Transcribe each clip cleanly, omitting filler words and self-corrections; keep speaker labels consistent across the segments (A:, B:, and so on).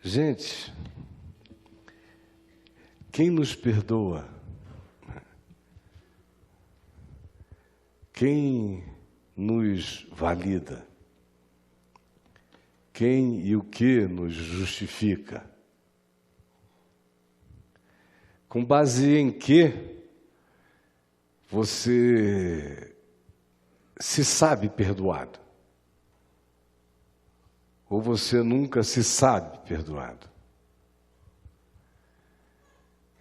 A: Gente, quem nos perdoa? Quem nos valida? Quem e o que nos justifica? Com base em que você se sabe perdoado? Ou você nunca se sabe perdoado?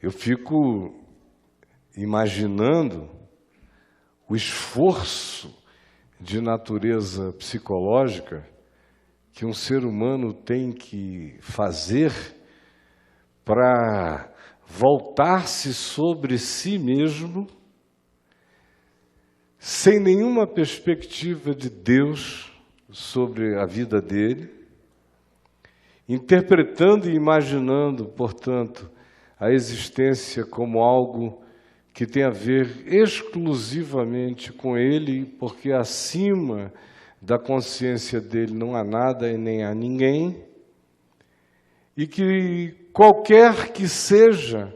A: Eu fico imaginando o esforço de natureza psicológica que um ser humano tem que fazer para voltar-se sobre si mesmo, sem nenhuma perspectiva de Deus sobre a vida dele, interpretando e imaginando, portanto, a existência como algo que tem a ver exclusivamente com ele, porque acima da consciência dele não há nada e nem há ninguém, e que qualquer que seja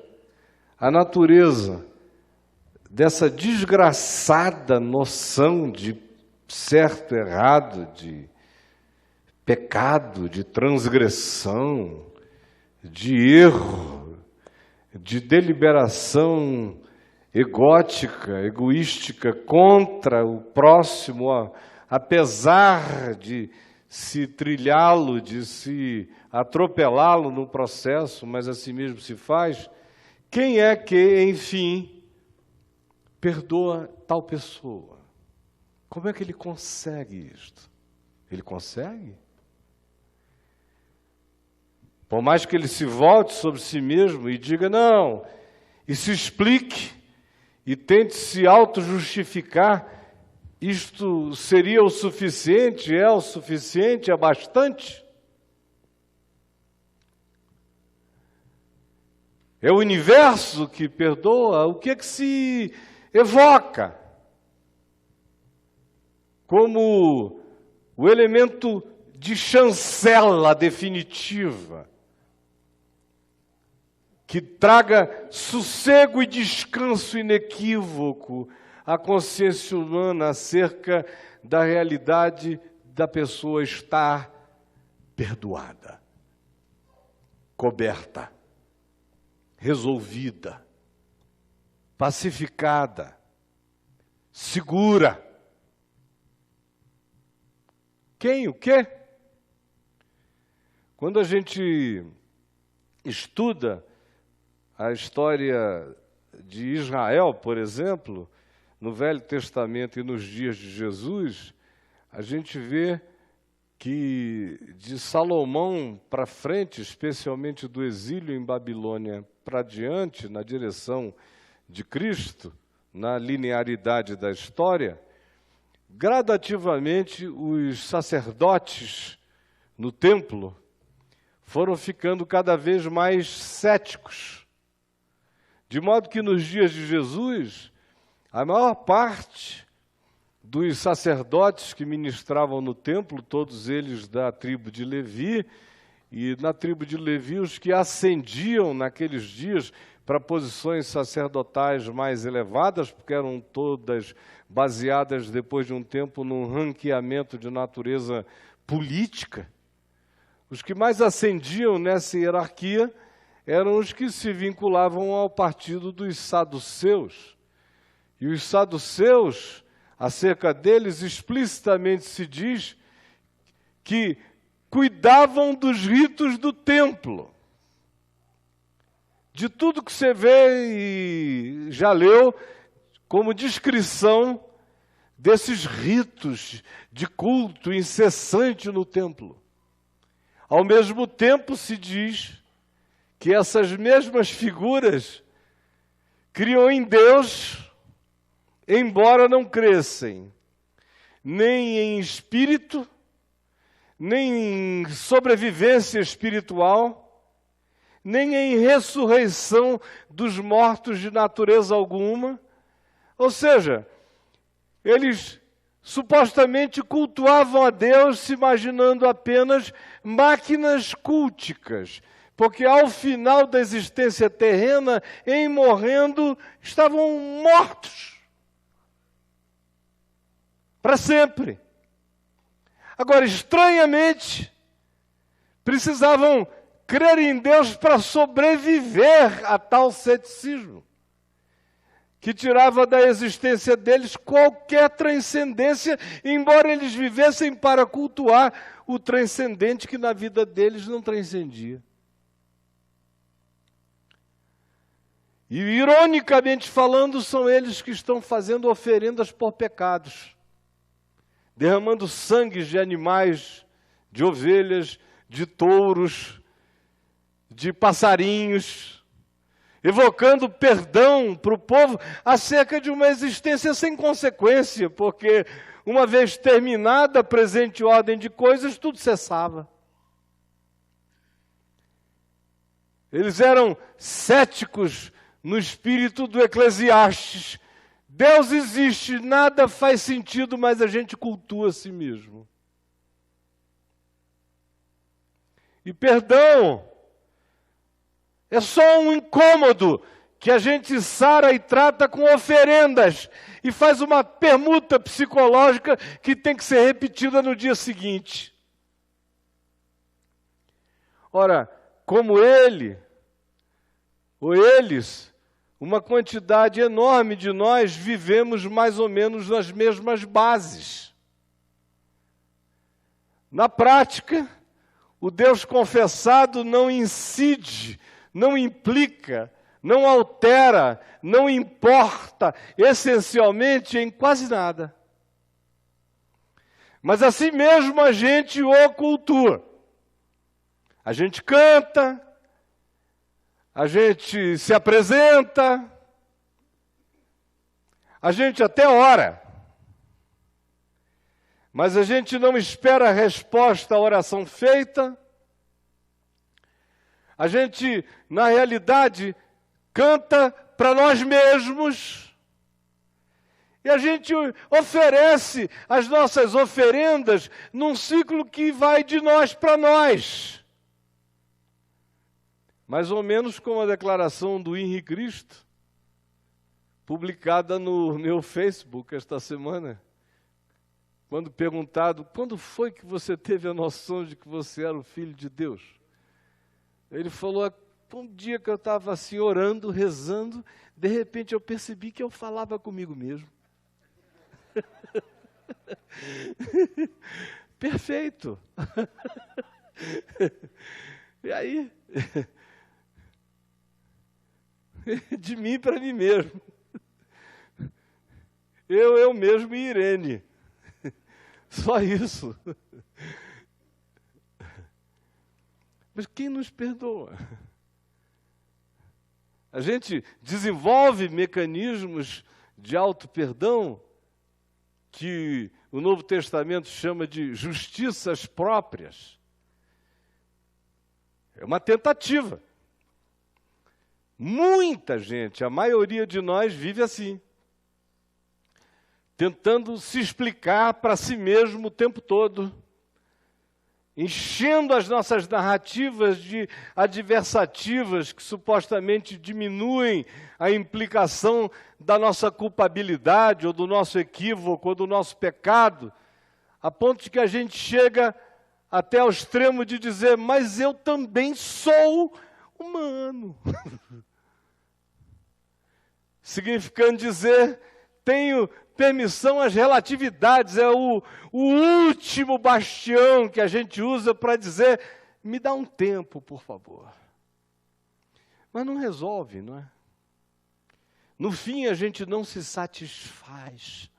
A: a natureza dessa desgraçada noção de certo, errado, de pecado, de transgressão, de erro, de deliberação egótica, egoística contra o próximo, apesar de se trilhá-lo, de se atropelá-lo no processo, mas assim mesmo se faz. Quem é que, enfim, perdoa tal pessoa? Como é que ele consegue isto? Ele consegue? Por mais que ele se volte sobre si mesmo e diga não, e se explique, e tente se auto-justificar, isto seria o suficiente, é bastante? É o universo que perdoa? O que é que se evoca como o elemento de chancela definitiva, que traga sossego e descanso inequívoco à consciência humana acerca da realidade da pessoa estar perdoada, coberta, resolvida, pacificada, segura. Quem, o quê? Quando a gente estuda a história de Israel, por exemplo, no Velho Testamento e nos dias de Jesus, a gente vê que de Salomão para frente, especialmente do exílio em Babilônia para diante, na direção de Cristo, na linearidade da história, gradativamente os sacerdotes no templo foram ficando cada vez mais céticos. De modo que nos dias de Jesus, a maior parte dos sacerdotes que ministravam no templo, todos eles da tribo de Levi, e na tribo de Levi os que ascendiam naqueles dias para posições sacerdotais mais elevadas, porque eram todas baseadas depois de um tempo num ranqueamento de natureza política. Os que mais ascendiam nessa hierarquia eram os que se vinculavam ao partido dos saduceus. E os saduceus, acerca deles, explicitamente se diz que cuidavam dos ritos do templo. De tudo que você vê e já leu como descrição desses ritos de culto incessante no templo. Ao mesmo tempo se diz que essas mesmas figuras criam em Deus, embora não crescem, nem em espírito, nem em sobrevivência espiritual, nem em ressurreição dos mortos de natureza alguma. Ou seja, eles supostamente cultuavam a Deus se imaginando apenas máquinas culticas, porque ao final da existência terrena, em morrendo, estavam mortos para sempre. Agora, estranhamente, precisavam crer em Deus para sobreviver a tal ceticismo, que tirava da existência deles qualquer transcendência, embora eles vivessem para cultuar o transcendente que na vida deles não transcendia. E, ironicamente falando, são eles que estão fazendo oferendas por pecados, derramando sangue de animais, de ovelhas, de touros, de passarinhos, evocando perdão para o povo acerca de uma existência sem consequência, porque uma vez terminada a presente ordem de coisas, tudo cessava. Eles eram céticos no espírito do Eclesiastes. Deus existe, nada faz sentido, mas a gente cultua a si mesmo. E perdão é só um incômodo que a gente sara e trata com oferendas e faz uma permuta psicológica que tem que ser repetida no dia seguinte. Ora, como ele, ou eles, uma quantidade enorme de nós vivemos mais ou menos nas mesmas bases. Na prática, o Deus confessado não incide, não implica, não altera, não importa, essencialmente, em quase nada. Mas assim mesmo a gente o cultua. A gente canta, a gente se apresenta, a gente até ora, mas a gente não espera a resposta à oração feita. A gente, na realidade, canta para nós mesmos e a gente oferece as nossas oferendas num ciclo que vai de nós para nós. Mais ou menos como a declaração do Henri Cristo, publicada no meu Facebook esta semana, quando perguntado, quando foi que você teve a noção de que você era o Filho de Deus? Ele falou, um dia que eu estava assim orando, rezando, de repente eu percebi que eu falava comigo mesmo. Perfeito. E aí... de mim para mim mesmo. Eu mesmo e Irene. Só isso. Mas quem nos perdoa? A gente desenvolve mecanismos de auto-perdão que o Novo Testamento chama de justiças próprias. É uma tentativa. Muita gente, a maioria de nós vive assim, tentando se explicar para si mesmo o tempo todo, enchendo as nossas narrativas de adversativas que supostamente diminuem a implicação da nossa culpabilidade, ou do nosso equívoco, ou do nosso pecado, a ponto de que a gente chega até ao extremo de dizer, mas eu também sou humano. Significando dizer, tenho permissão às relatividades, é o último bastião que a gente usa para dizer, me dá um tempo, por favor. Mas não resolve, não é? No fim, a gente não se satisfaz.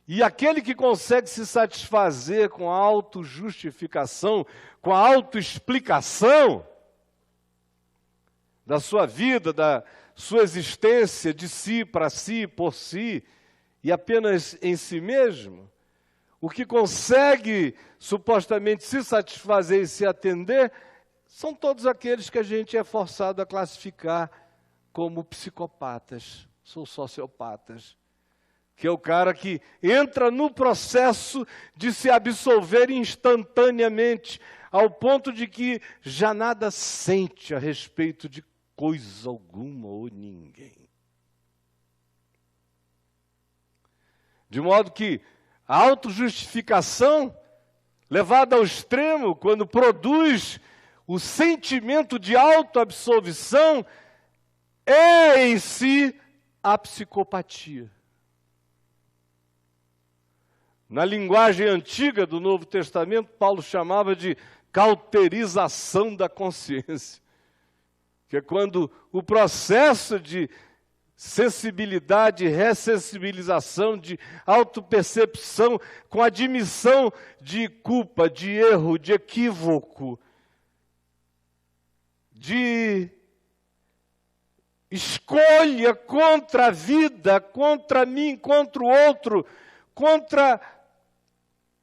A: E aquele que consegue se satisfazer com a autojustificação, com a autoexplicação da sua vida, da sua existência, de si, para si, por si, e apenas em si mesmo, o que consegue supostamente se satisfazer e se atender, são todos aqueles que a gente é forçado a classificar como psicopatas, são sociopatas. que é o cara que entra no processo de se absolver instantaneamente, ao ponto de que já nada sente a respeito de coisa alguma ou ninguém. De modo que a autojustificação, levada ao extremo, quando produz o sentimento de autoabsolvição, é em si a psicopatia. Na linguagem antiga do Novo Testamento, Paulo chamava de cauterização da consciência, que é quando o processo de sensibilidade, ressensibilização, de autopercepção, com admissão de culpa, de erro, de equívoco, de escolha contra a vida, contra mim, contra o outro, contra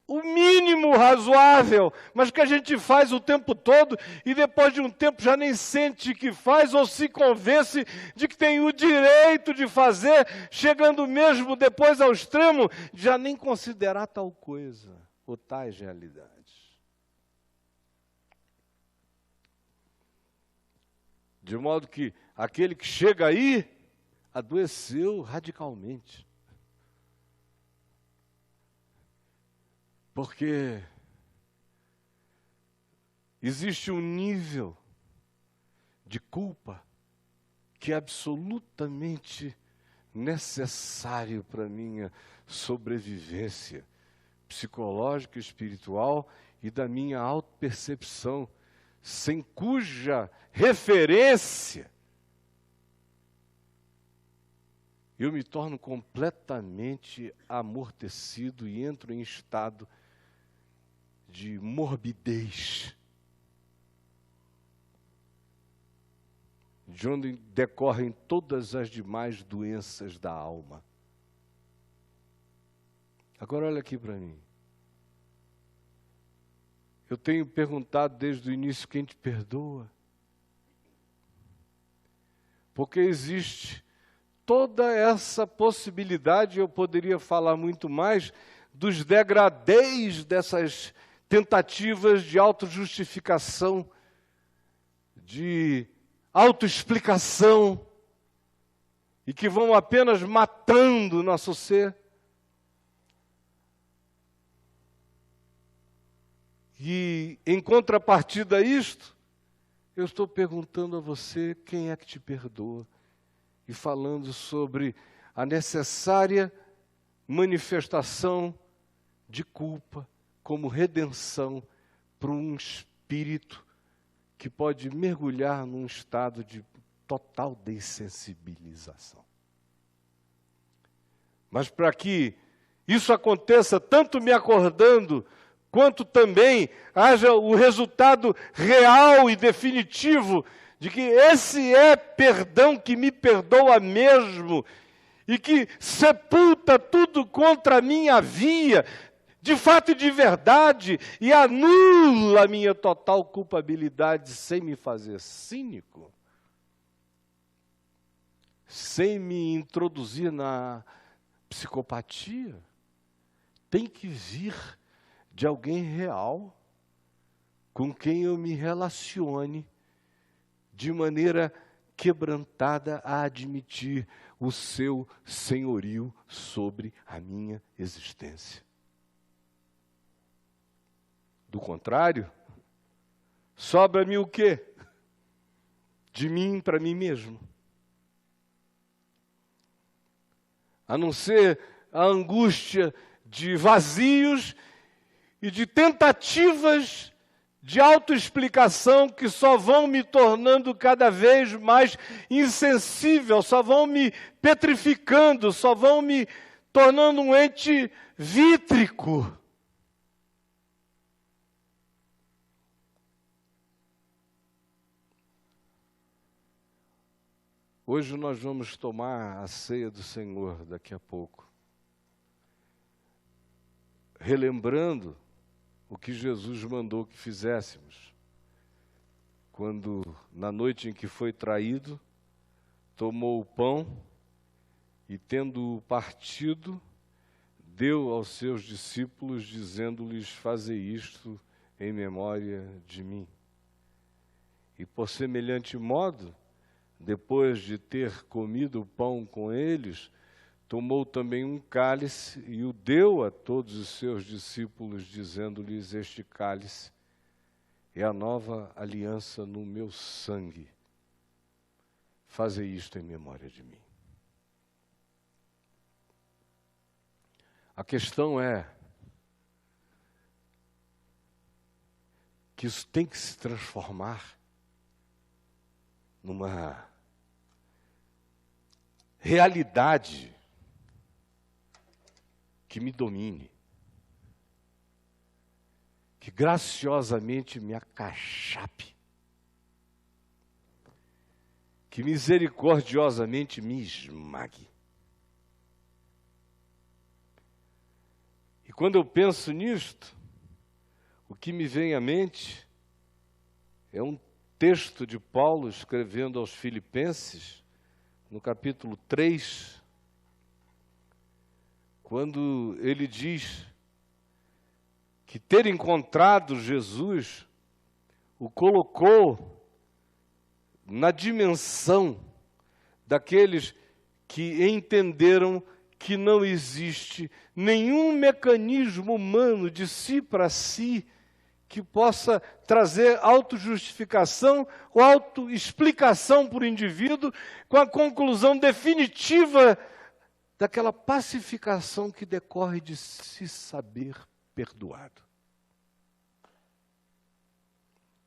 A: o mínimo razoável, mas que a gente faz o tempo todo e depois de um tempo já nem sente que faz ou se convence de que tem o direito de fazer, chegando mesmo depois ao extremo de já nem considerar tal coisa ou tais realidades. De modo que aquele que chega aí adoeceu radicalmente. Porque existe um nível de culpa que é absolutamente necessário para a minha sobrevivência psicológica, espiritual e da minha autopercepção, sem cuja referência eu me torno completamente amortecido e entro em estado de morbidez, de onde decorrem todas as demais doenças da alma. Agora olha aqui para mim. Eu tenho perguntado desde o início quem te perdoa. Porque existe toda essa possibilidade, eu poderia falar muito mais, dos degradês dessas tentativas de autojustificação, de autoexplicação, e que vão apenas matando o nosso ser. E, em contrapartida a isto, eu estou perguntando a você quem é que te perdoa, e falando sobre a necessária manifestação de culpa como redenção para um espírito que pode mergulhar num estado de total dessensibilização. Mas para que isso aconteça, tanto me acordando, quanto também haja o resultado real e definitivo de que esse é perdão que me perdoa mesmo e que sepulta tudo contra a minha via, de fato e de verdade, e anula a minha total culpabilidade sem me fazer cínico, sem me introduzir na psicopatia. Tem que vir de alguém real com quem eu me relacione de maneira quebrantada a admitir o seu senhorio sobre a minha existência. Do contrário, sobra-me o quê? De mim para mim mesmo. A não ser a angústia de vazios e de tentativas de autoexplicação que só vão me tornando cada vez mais insensível, só vão me petrificando, só vão me tornando um ente vítrico. Hoje nós vamos tomar a ceia do Senhor daqui a pouco, relembrando o que Jesus mandou que fizéssemos, quando, na noite em que foi traído, tomou o pão E tendo partido, deu aos seus discípulos, dizendo-lhes: fazei isto em memória de mim. E por semelhante modo, depois de ter comido o pão com eles, tomou também um cálice e o deu a todos os seus discípulos, dizendo-lhes: este cálice é a nova aliança no meu sangue. Fazei isto em memória de mim. A questão é que isso tem que se transformar numa realidade que me domine, que graciosamente me acachape, que misericordiosamente me esmague. E quando eu penso nisto, o que me vem à mente é um texto de Paulo escrevendo aos Filipenses, no capítulo 3, quando ele diz que ter encontrado Jesus o colocou na dimensão daqueles que entenderam que não existe nenhum mecanismo humano de si para si que possa trazer autojustificação ou autoexplicação para o indivíduo com a conclusão definitiva daquela pacificação que decorre de se saber perdoado.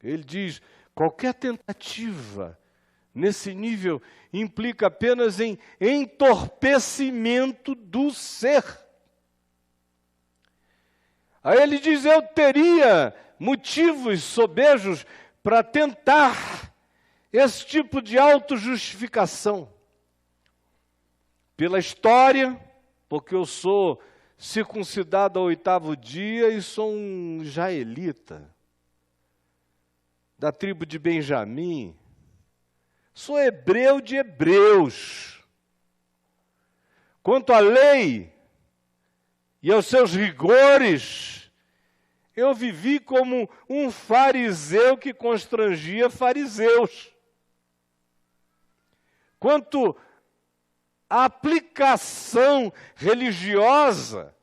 A: Ele diz: qualquer tentativa nesse nível implica apenas em entorpecimento do ser. Aí ele diz: eu teria motivos sobejos para tentar esse tipo de autojustificação. Pela história, porque eu sou circuncidado ao 8º dia e sou um israelita, da tribo de Benjamim, sou hebreu de hebreus. Quanto à lei e aos seus rigores, eu vivi como um fariseu que constrangia fariseus. Quanto à aplicação religiosa,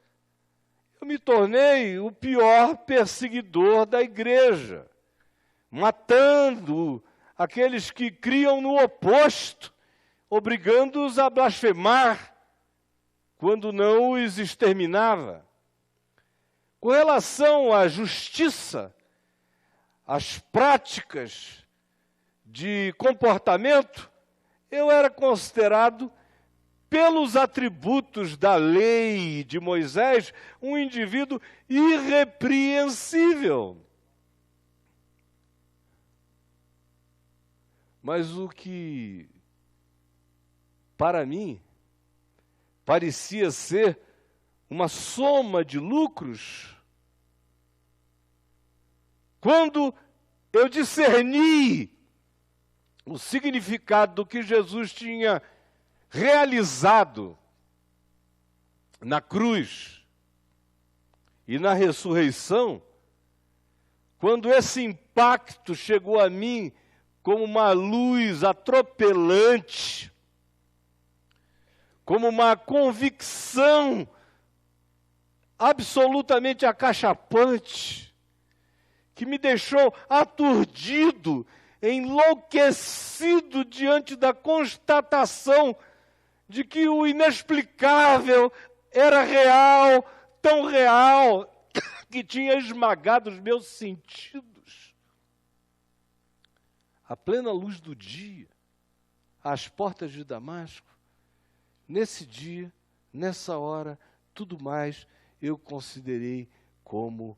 A: eu me tornei o pior perseguidor da igreja, matando aqueles que criam no oposto, obrigando-os a blasfemar, quando não os exterminava. Com relação à justiça, às práticas de comportamento, eu era considerado, pelos atributos da lei de Moisés, um indivíduo irrepreensível. Mas o que, para mim, parecia ser uma soma de lucros, quando eu discerni o significado do que Jesus tinha realizado na cruz e na ressurreição, quando esse impacto chegou a mim como uma luz atropelante, como uma convicção absolutamente acachapante, que me deixou aturdido, enlouquecido diante da constatação de que o inexplicável era real, tão real, que tinha esmagado os meus sentidos. À plena luz do dia, às portas de Damasco, nesse dia, nessa hora, tudo mais eu considerei como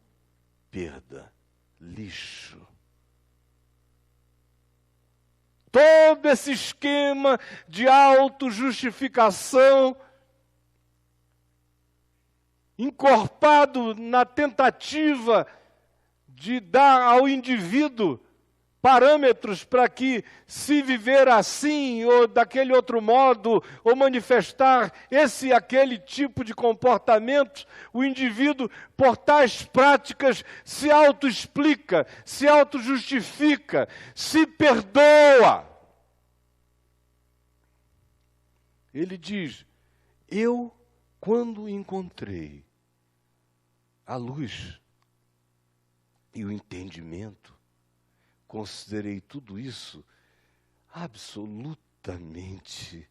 A: perda, lixo. Todo esse esquema de autojustificação, encorpado na tentativa de dar ao indivíduo parâmetros para que, se viver assim ou daquele outro modo, ou manifestar esse e aquele tipo de comportamento, o indivíduo, por tais práticas, se autoexplica, se autojustifica, se perdoa. Ele diz: eu, quando encontrei a luz e o entendimento, considerei tudo isso absolutamente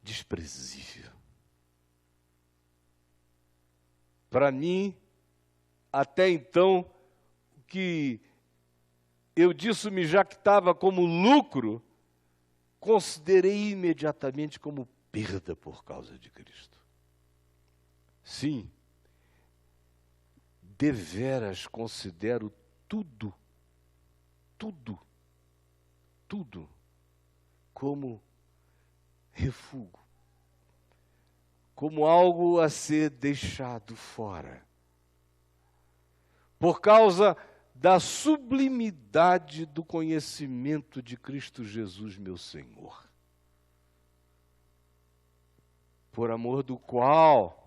A: desprezível. Para mim, até então, o que eu disso me jactava como lucro, considerei imediatamente como perda por causa de Cristo. Sim, deveras considero tudo como refúgio, como algo a ser deixado fora, por causa da sublimidade do conhecimento de Cristo Jesus, meu Senhor, por amor do qual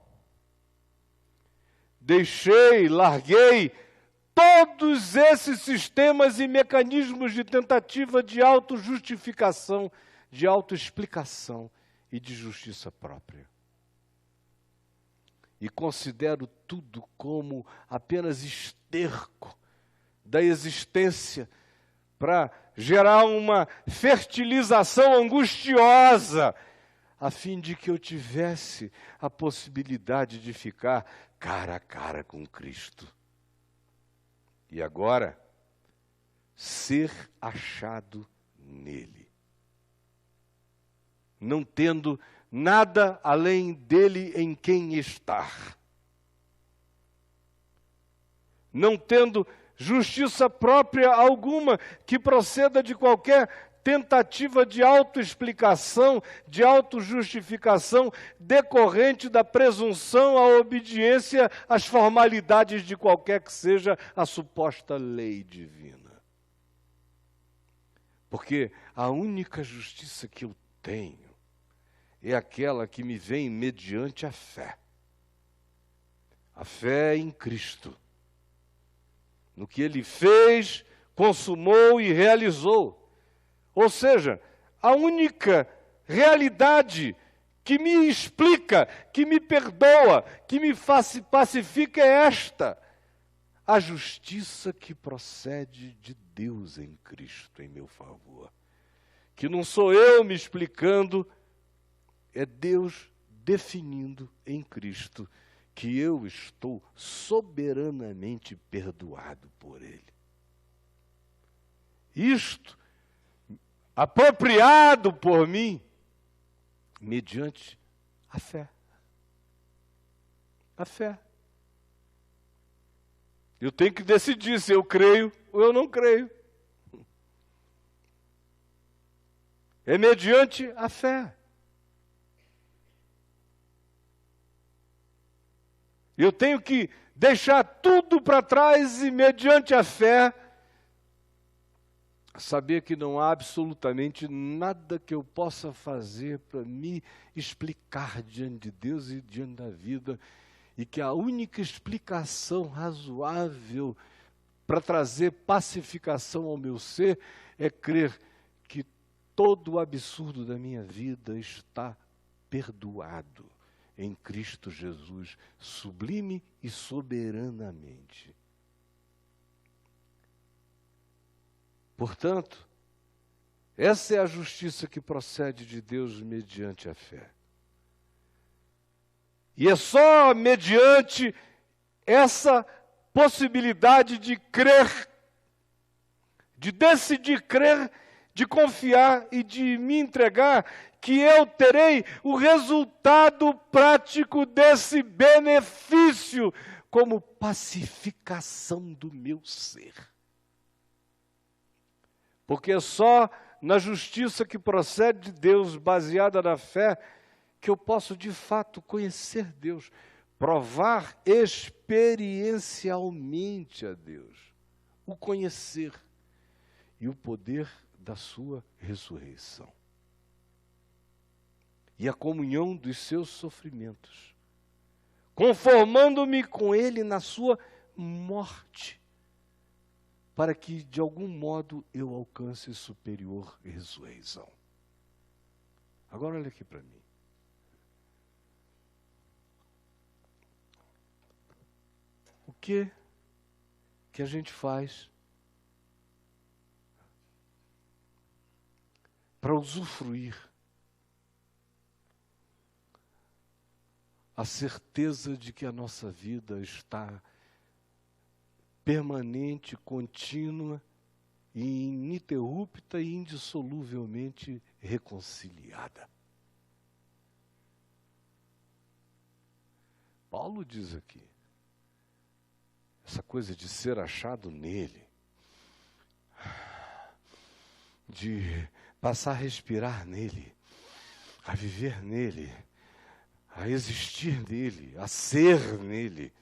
A: larguei todos esses sistemas e mecanismos de tentativa de autojustificação, de autoexplicação e de justiça própria. E considero tudo como apenas esterco da existência para gerar uma fertilização angustiosa, a fim de que eu tivesse a possibilidade de ficar cara a cara com Cristo. E agora, ser achado nele, não tendo nada além dele em quem estar, não tendo justiça própria alguma que proceda de qualquer tentativa de autoexplicação, de autojustificação decorrente da presunção à obediência às formalidades de qualquer que seja a suposta lei divina. Porque a única justiça que eu tenho é aquela que me vem mediante a fé. A fé em Cristo, no que Ele fez, consumou e realizou. Ou seja, a única realidade que me explica, que me perdoa, que me pacifica é esta: a justiça que procede de Deus em Cristo em meu favor. Que não sou eu me explicando, é Deus definindo em Cristo que eu estou soberanamente perdoado por Ele. Isto apropriado por mim, mediante a fé. A fé. Eu tenho que decidir se eu creio ou eu não creio. É mediante a fé. Eu tenho que deixar tudo para trás e, mediante a fé, saber que não há absolutamente nada que eu possa fazer para me explicar diante de Deus e diante da vida, e que a única explicação razoável para trazer pacificação ao meu ser é crer que todo o absurdo da minha vida está perdoado em Cristo Jesus, sublime e soberanamente. Portanto, essa é a justiça que procede de Deus mediante a fé. E é só mediante essa possibilidade de crer, de decidir crer, de confiar e de me entregar, que eu terei o resultado prático desse benefício como pacificação do meu ser. Porque é só na justiça que procede de Deus, baseada na fé, que eu posso de fato conhecer Deus, provar experiencialmente a Deus, o conhecer. e o poder da sua ressurreição. E a comunhão dos seus sofrimentos, conformando-me com ele na sua morte, para que de algum modo eu alcance superior ressurreição. Agora olha aqui para mim. O que a gente faz para usufruir a certeza de que a nossa vida está permanente, contínua, e ininterrupta e indissoluvelmente reconciliada? Paulo diz aqui, essa coisa de ser achado nele, de passar a respirar nele, a viver nele, a existir nele, a ser nele.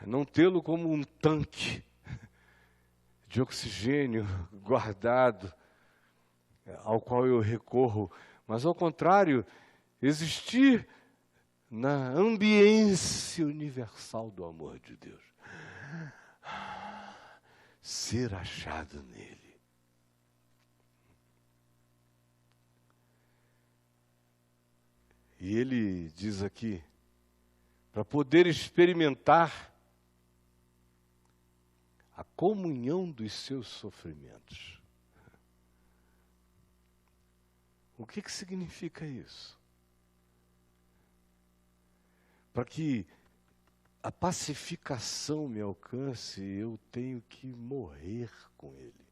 A: Não tê-lo como um tanque de oxigênio guardado, ao qual eu recorro, mas ao contrário, existir na ambiência universal do amor de Deus. Ser achado nele. E ele diz aqui, para poder experimentar a comunhão dos seus sofrimentos. O que significa isso? Para que a pacificação me alcance, eu tenho que morrer com ele.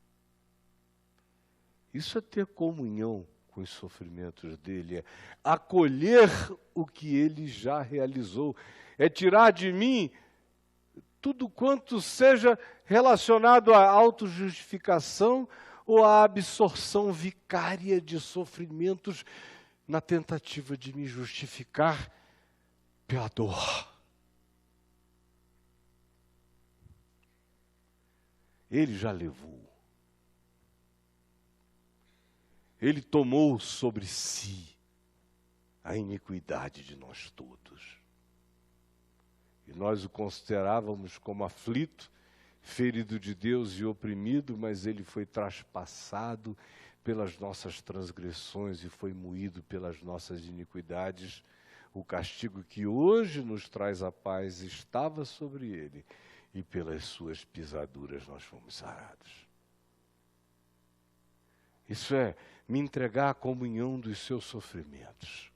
A: Isso é ter comunhão com os sofrimentos dele, é acolher o que ele já realizou, é tirar de mim tudo quanto seja relacionado à autojustificação ou à absorção vicária de sofrimentos na tentativa de me justificar pela dor. Ele já levou. Ele tomou sobre si a iniquidade de nós todos. E nós o considerávamos como aflito, ferido de Deus e oprimido, mas ele foi traspassado pelas nossas transgressões e foi moído pelas nossas iniquidades. O castigo que hoje nos traz a paz estava sobre ele, e pelas suas pisaduras nós fomos sarados. Isso é me entregar à comunhão dos seus sofrimentos.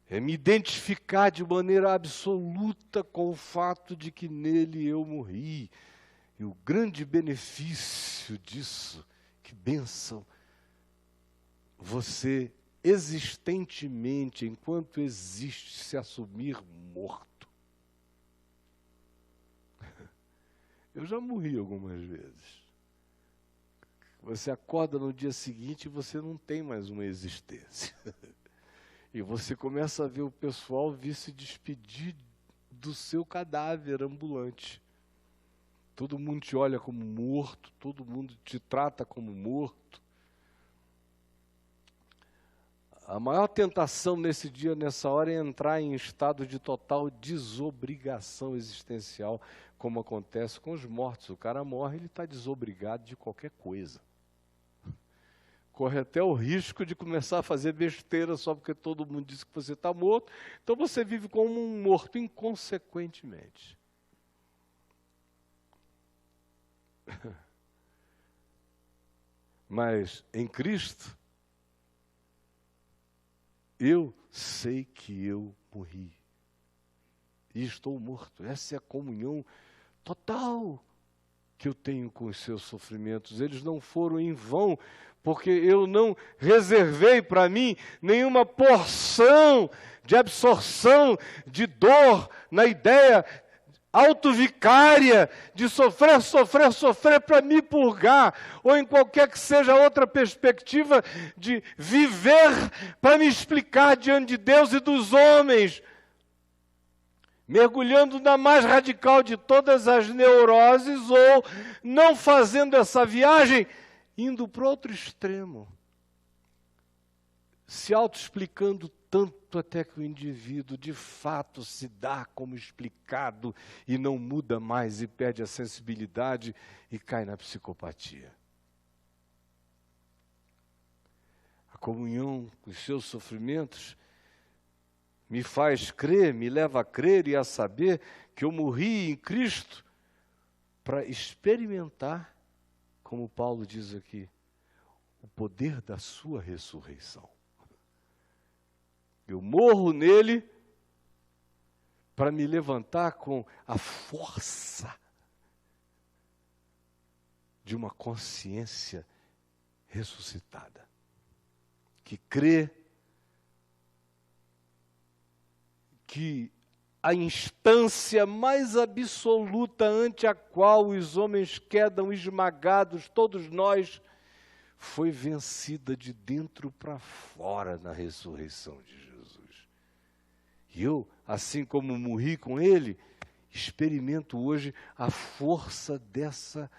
A: É me identificar de maneira absoluta com o fato de que nele eu morri. E o grande benefício disso, que bênção, você existentemente, enquanto existe, se assumir morto. Eu já morri algumas vezes. Você acorda no dia seguinte e você não tem mais uma existência. E você começa a ver o pessoal vir se despedir do seu cadáver ambulante. Todo mundo te olha como morto, todo mundo te trata como morto. A maior tentação nesse dia, nessa hora, é entrar em estado de total desobrigação existencial, como acontece com os mortos. O cara morre, ele está desobrigado de qualquer coisa. Corre até o risco de começar a fazer besteira só porque todo mundo disse que você está morto. Então você vive como um morto inconsequentemente. Mas em Cristo, eu sei que eu morri e estou morto. Essa é a comunhão total que eu tenho com os seus sofrimentos. Eles não foram em vão, porque eu não reservei para mim nenhuma porção de absorção de dor na ideia autovicária de sofrer, sofrer, sofrer para me purgar, ou em qualquer que seja outra perspectiva de viver para me explicar diante de Deus e dos homens, mergulhando na mais radical de todas as neuroses, ou não fazendo essa viagem, indo para outro extremo, se auto-explicando tanto até que o indivíduo de fato se dá como explicado e não muda mais e perde a sensibilidade e cai na psicopatia. A comunhão com os seus sofrimentos me faz crer, me leva a crer e a saber que eu morri em Cristo para experimentar, como Paulo diz aqui, o poder da sua ressurreição. Eu morro nele para me levantar com a força de uma consciência ressuscitada, que crê que a instância mais absoluta ante a qual os homens quedam esmagados, todos nós, foi vencida de dentro para fora na ressurreição de Jesus. E eu, assim como morri com ele, experimento hoje a força dessa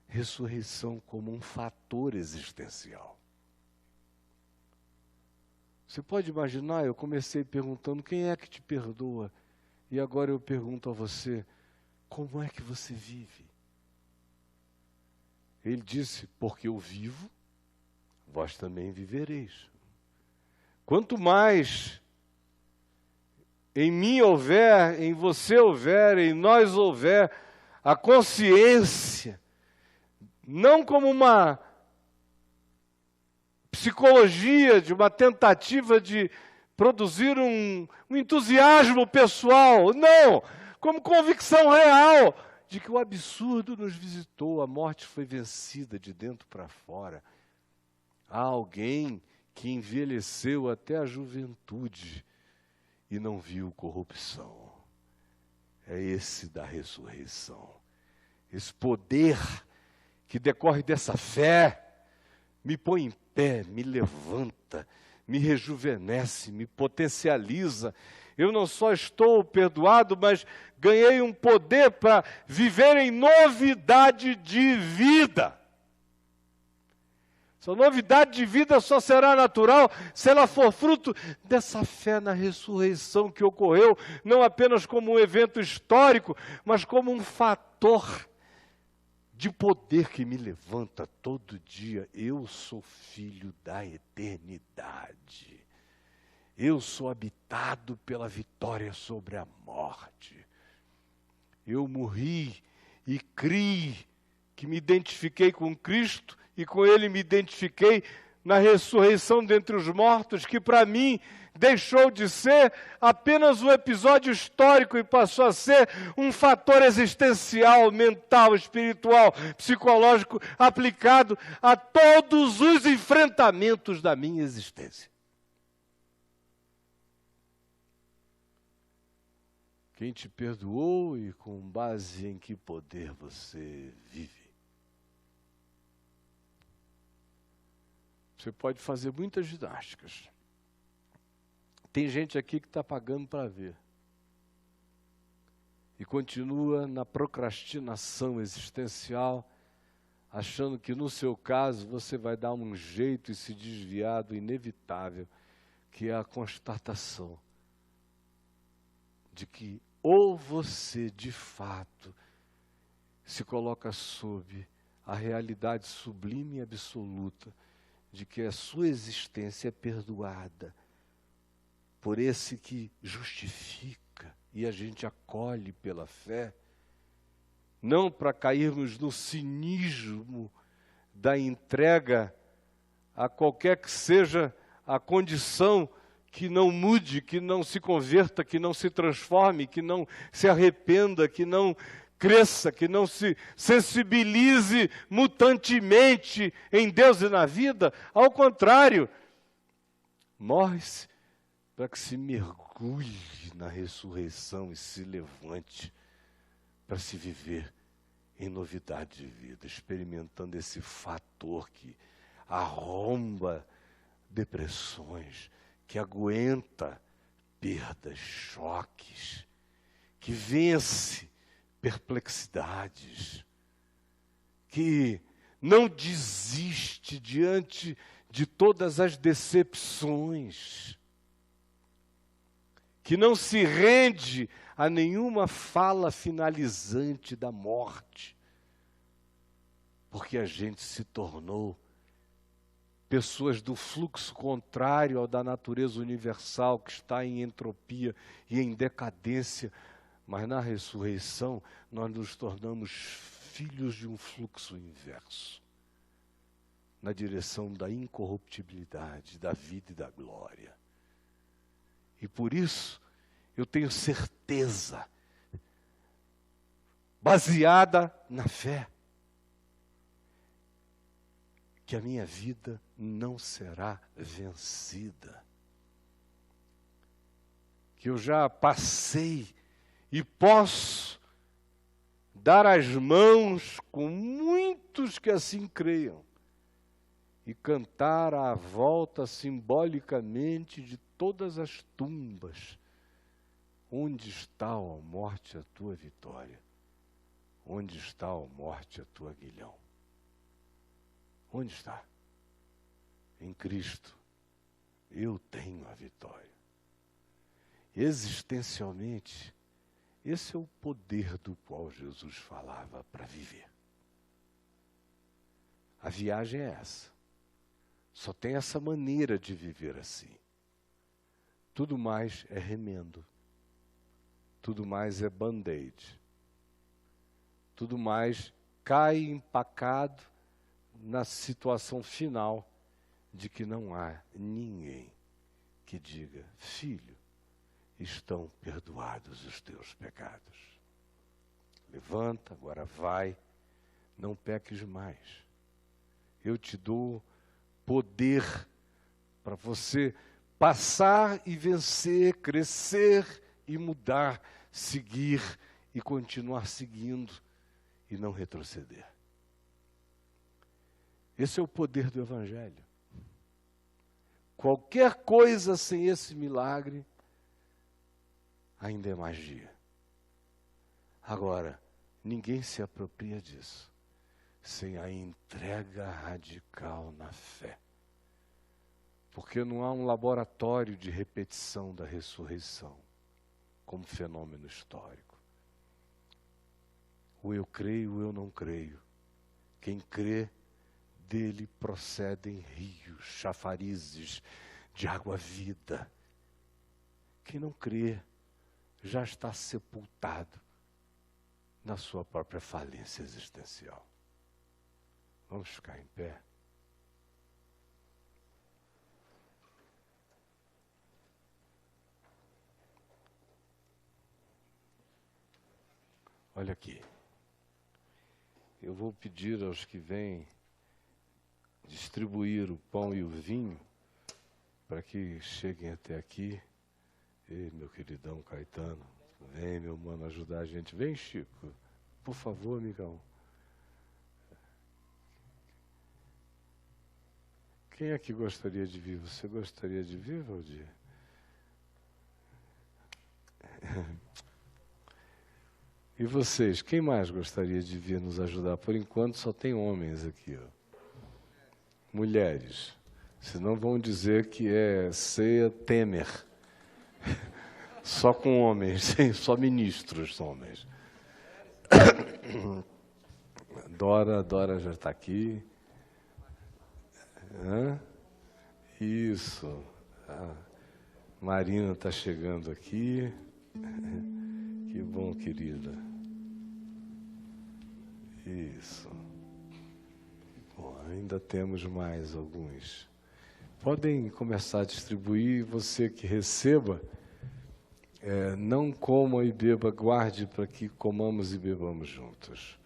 A: ressurreição como um fator existencial. Você pode imaginar, eu comecei perguntando, quem é que te perdoa? E agora eu pergunto a você, como é que você vive? Ele disse, porque eu vivo, vós também vivereis. Quanto mais em mim houver, em você houver, em nós houver a consciência, não como uma psicologia, de uma tentativa de produzir um entusiasmo pessoal, não, como convicção real de que o absurdo nos visitou, a morte foi vencida de dentro para fora. Há alguém que envelheceu até a juventude e não viu corrupção. É esse da ressurreição. Esse poder que decorre dessa fé me põe em pé, me levanta, me rejuvenesce, me potencializa. Eu não só estou perdoado, mas ganhei um poder para viver em novidade de vida. Essa novidade de vida só será natural se ela for fruto dessa fé na ressurreição que ocorreu, não apenas como um evento histórico, mas como um fator de poder que me levanta todo dia. Eu sou filho da eternidade. Eu sou habitado pela vitória sobre a morte. Eu morri e criei que me identifiquei com Cristo, e com ele me identifiquei na ressurreição dentre os mortos, que para mim deixou de ser apenas um episódio histórico e passou a ser um fator existencial, mental, espiritual, psicológico, aplicado a todos os enfrentamentos da minha existência. Quem te perdoou e com base em que poder você vive? Você pode fazer muitas ginásticas. Tem gente aqui que está pagando para ver. E continua na procrastinação existencial, achando que no seu caso você vai dar um jeito e se desviar do inevitável, que é a constatação de que ou você de fato se coloca sob a realidade sublime e absoluta de que a sua existência é perdoada por esse que justifica e a gente acolhe pela fé, não para cairmos no cinismo da entrega a qualquer que seja a condição que não mude, que não se converta, que não se transforme, que não se arrependa, que não cresça, que não se sensibilize mutantemente em Deus e na vida. Ao contrário, morre-se para que se mergulhe na ressurreição e se levante para se viver em novidade de vida, experimentando esse fator que arromba depressões, que aguenta perdas, choques, que vence perplexidades, que não desiste diante de todas as decepções, que não se rende a nenhuma fala finalizante da morte, porque a gente se tornou pessoas do fluxo contrário ao da natureza universal, que está em entropia e em decadência, mas na ressurreição nós nos tornamos filhos de um fluxo inverso, na direção da incorruptibilidade, da vida e da glória. E por isso, eu tenho certeza, baseada na fé, que a minha vida não será vencida. Que eu já passei e posso dar as mãos com muitos que assim creiam e cantar à volta simbolicamente de todas as tumbas. Onde está, ó morte, a tua vitória? Onde está, ó morte, a tua aguilhão? Onde está? Em Cristo, eu tenho a vitória. Existencialmente, esse é o poder do qual Jesus falava para viver. A viagem é essa. Só tem essa maneira de viver assim. Tudo mais é remendo. Tudo mais é band-aid. Tudo mais cai empacado na situação final de que não há ninguém que diga: filho, estão perdoados os teus pecados. Levanta, agora vai, não peques mais. Eu te dou poder para você passar e vencer, crescer e mudar, seguir e continuar seguindo e não retroceder. Esse é o poder do Evangelho. Qualquer coisa sem esse milagre ainda é magia. Agora, ninguém se apropria disso sem a entrega radical na fé. Porque não há um laboratório de repetição da ressurreição como fenômeno histórico. O eu creio, o eu não creio. Quem crê, dele procedem rios, chafarizes de água-vida. Quem não crê, já está sepultado na sua própria falência existencial. Vamos ficar em pé? Olha aqui. Eu vou pedir aos que vêm distribuir o pão e o vinho para que cheguem até aqui. Ei, meu queridão Caetano, vem, meu mano, ajudar a gente. Vem, Chico, por favor, amigão. Quem é que gostaria de vir? Você gostaria de vir, Valdir? E vocês, quem mais gostaria de vir nos ajudar? Por enquanto só tem homens aqui, ó. Mulheres. Senão vão dizer que é ceia Temer. Só com homens, só ministros homens. Dora já está aqui. Isso. A Marina está chegando aqui. Que bom, querida. Isso. Bom, ainda temos mais alguns. Podem começar a distribuir. Você que receba, não coma e beba, guarde para que comamos e bebamos juntos.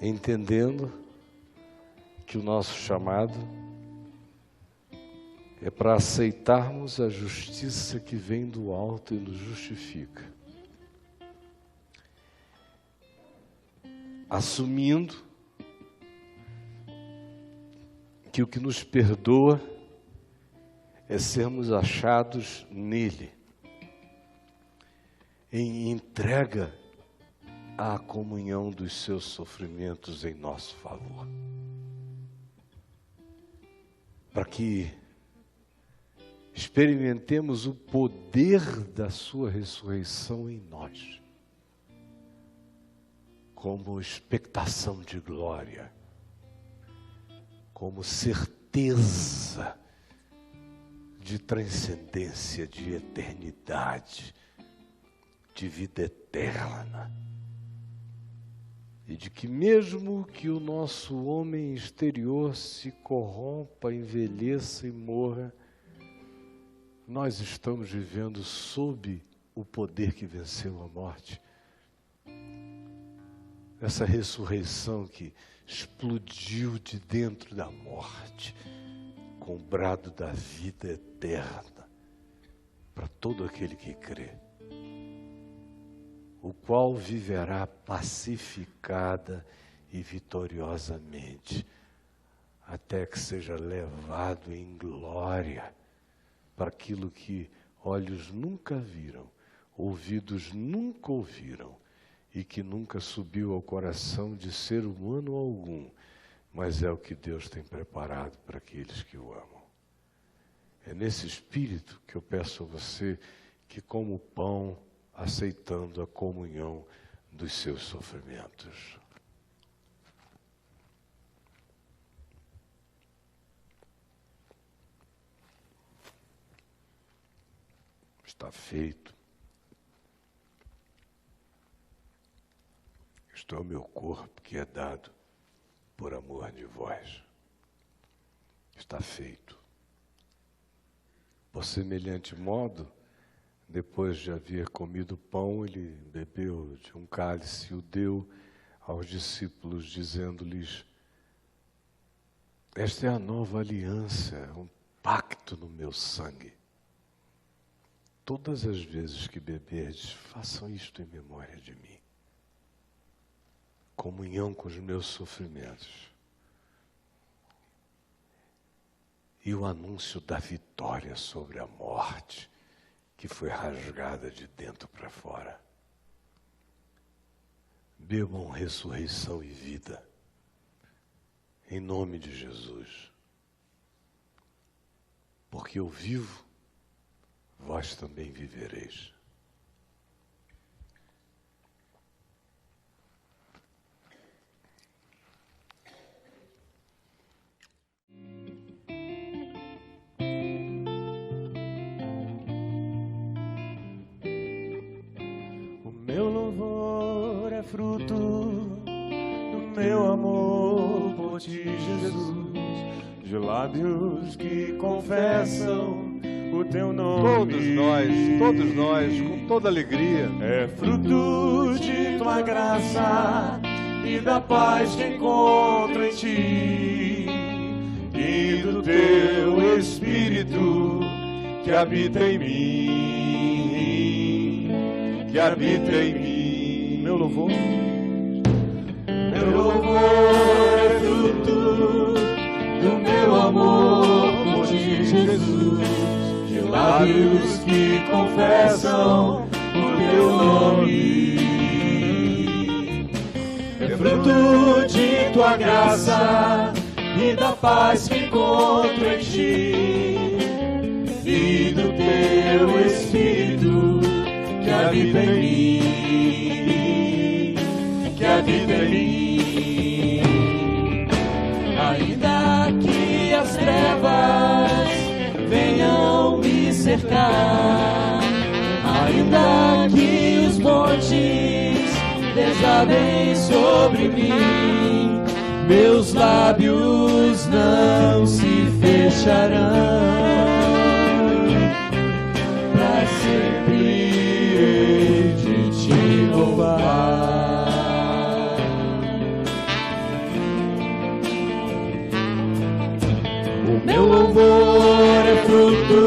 A: Entendendo que o nosso chamado é para aceitarmos a justiça que vem do alto e nos justifica. Assumindo que o que nos perdoa é sermos achados nele, em entrega à comunhão dos seus sofrimentos em nosso favor. Para que experimentemos o poder da sua ressurreição em nós, como expectação de glória, como certeza de transcendência, de eternidade, de vida eterna. E de que mesmo que o nosso homem exterior se corrompa, envelheça e morra, nós estamos vivendo sob o poder que venceu a morte. Essa ressurreição que explodiu de dentro da morte, com o brado da vida eterna, para todo aquele que crê, o qual viverá pacificada e vitoriosamente, até que seja levado em glória para aquilo que olhos nunca viram, ouvidos nunca ouviram, e que nunca subiu ao coração de ser humano algum, mas é o que Deus tem preparado para aqueles que o amam. É nesse espírito que eu peço a você que coma o pão, aceitando a comunhão dos seus sofrimentos. Está feito. Isto é o meu corpo que é dado por amor de vós. Está feito. Por semelhante modo, depois de haver comido o pão, ele bebeu de um cálice e o deu aos discípulos, dizendo-lhes: esta é a nova aliança, um pacto no meu sangue. Todas as vezes que beberdes, façam isto em memória de mim. Comunhão com os meus sofrimentos. E o anúncio da vitória sobre a morte, que foi rasgada de dentro para fora. Bebam ressurreição e vida, em nome de Jesus. Porque eu vivo, vós também vivereis.
B: Meu louvor é fruto do meu amor por ti, Jesus, de lábios que confessam o teu nome.
A: Todos nós, com toda alegria.
B: É fruto de tua graça e da paz que encontro em ti, e do teu Espírito que habita em mim, que habita em mim. Meu louvor é fruto do meu amor por ti, Jesus, de lábios que confessam o teu nome. É fruto de tua graça e da paz que encontro em ti, e do teu Espírito que habita em mim, que habita em mim. Ainda que as trevas venham me cercar, ainda que os montes desabem sobre mim, meus lábios não se fecharão. Para sempre hei de te louvar. O meu louvor é fruto fruto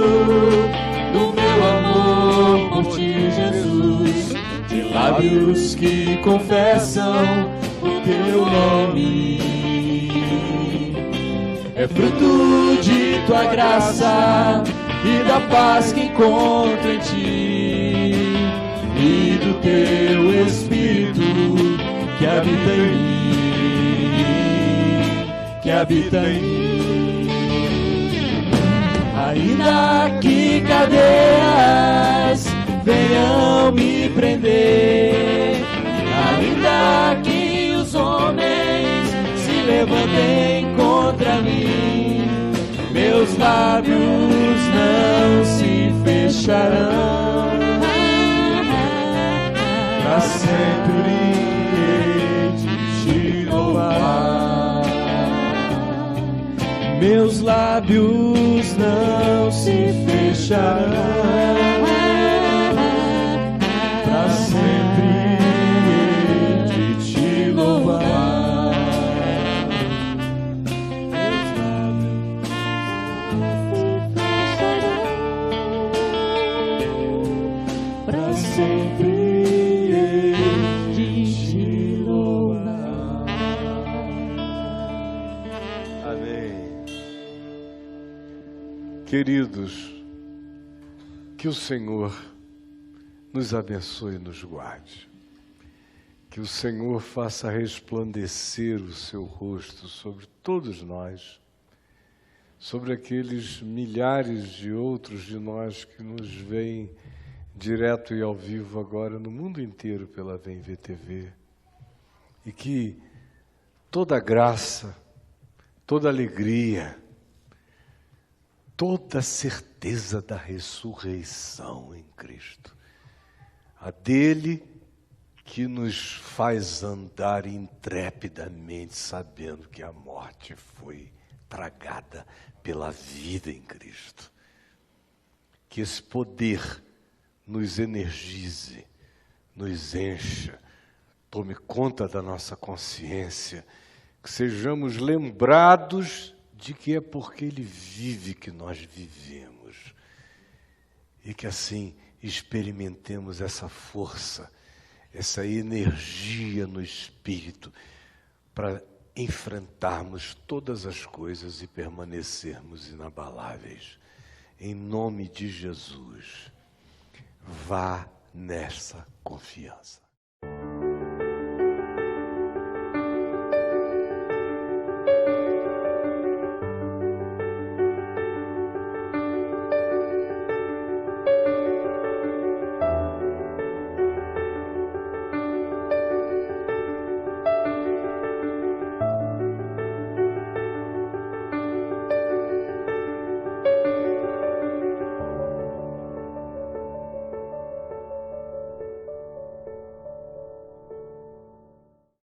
B: do meu amor por ti, Jesus, de lábios que confessam o teu nome. É fruto de tua graça e da paz que encontro em ti, e do teu Espírito que habita em mim, que habita em mim. Ainda que cadeias venham me prender, ainda que os homens se levantem contra mim, meus lábios não se fecharão. Pra sempre hei de te louvar. Meus lábios não se fecharão. Pra sempre hei de te louvar. Meus lábios pra sempre hei de te louvar.
A: Amém. Queridos, que o Senhor nos abençoe e nos guarde. Que o Senhor faça resplandecer o seu rosto sobre todos nós, sobre aqueles milhares de outros de nós que nos veem direto e ao vivo agora no mundo inteiro pela Vem VTV. E que toda graça, toda alegria, toda certeza da ressurreição em Cristo, a dele que nos faz andar intrepidamente, sabendo que a morte foi tragada pela vida em Cristo. Que esse poder nos energize, nos encha, tome conta da nossa consciência, que sejamos lembrados de que é porque Ele vive que nós vivemos, e que assim experimentemos essa força, essa energia no Espírito, para enfrentarmos todas as coisas e permanecermos inabaláveis. Em nome de Jesus, vá nessa confiança.